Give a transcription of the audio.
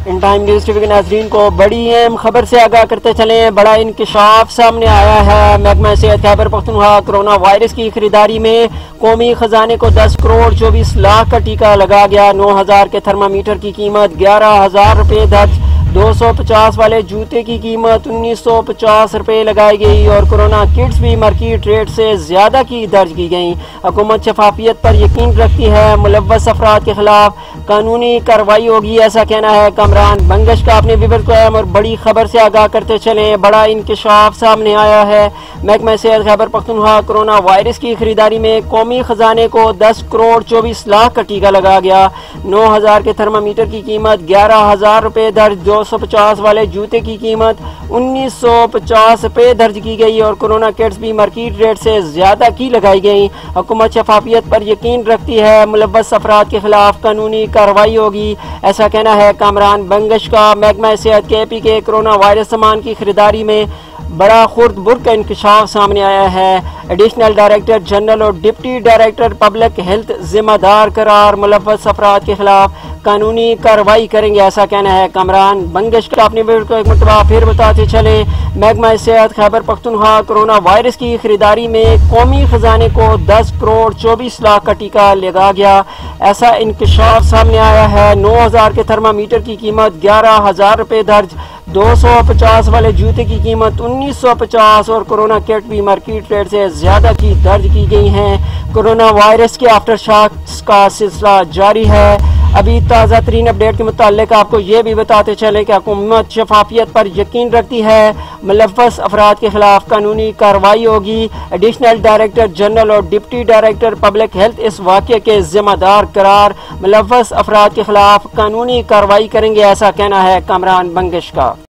In time news TV के नाज़रीन को बड़ी अहम खबर से आगाह करते चलें। बड़ा इंकशाफ सामने आया है। महकमा सेहत खैबर पख्तूनख्वा कोरोना वायरस की खरीदारी में कौमी खजाने को 10 करोड़ 24 लाख का टीका लगा गया। 9000 के थर्मामीटर की कीमत 11,000 रुपये दर्ज। 250 वाले जूते की कीमत 1950 रुपये लगाई गई और कोरोना किट्स भी मार्केट रेट से ज्यादा की दर्ज की गई। हुकूमत शफाफियत पर यकीन रखती है, मुलव्वस अफराद के खिलाफ कानूनी कार्रवाई होगी, ऐसा कहना है कामरान बंगश का। अपने विवर को अहम और बड़ी खबर से आगाह करते चले। बड़ा इंकशाफ सामने आया है। महकमा सेहत खैबर पख्तूनख्वा कोरोना वायरस की खरीदारी में कौमी खजाने को 10 करोड़ 24 लाख का टीका लगा गया। 9000 के थर्मामीटर की कीमत 11,000 रुपये दर्ज। 250 वाले जूते की कीमत 1950 रुपये दर्ज की गई और कोरोना किट्स भी मार्केट रेट से ज्यादा की लगाई गई। हुकूमत शफाफियत पर यकीन रखती है, मुलव्वस अफराद के खिलाफ कानूनी कार्रवाई होगी, ऐसा कहना है कामरान बंगश का। महकमा सेहत KP के कोरोना वायरस सामान की खरीदारी में बड़ा खुर्द बुर्द का इंकशाफ सामने आया है। एडिशनल डायरेक्टर जनरल और डिप्टी डायरेक्टर पब्लिक हेल्थ जिम्मेदार करार, मुलव्वस अफराद के खिलाफ कानूनी कार्रवाई करेंगे, ऐसा कहना है कामरान बंगश का। अपने वीडियो को एक मरतबा फिर बताते चले। महकमा सेहत खैबर पख्तूनख्वा कोरोना वायरस की खरीदारी में कौमी खजाने को 10 करोड़ 24 लाख का टीका लगा गया, ऐसा इंकशाफ सामने आया है। 9000 के थर्मामीटर की कीमत 11,000 रुपये दर्ज। 250 वाले जूते की कीमत 1950 और कोरोना किट भी मार्केट रेट से ज्यादा की दर्ज की गई हैं। कोरोना वायरस के आफ्टर शॉक्स का सिलसिला जारी है। अभी ताज़ा तरीन अपडेट के मुतालिक आपको ये भी बताते चले कि हुकूमत शफाफियत पर यकीन रखती है, मुलव्वस अफराद के खिलाफ कानूनी कार्रवाई होगी। एडिशनल डायरेक्टर जनरल और डिप्टी डायरेक्टर पब्लिक हेल्थ इस वाक़े के जिम्मेदार करार, मुलव्वस अफराद के खिलाफ कानूनी कार्रवाई करेंगे, ऐसा कहना है कामरान बंगश का।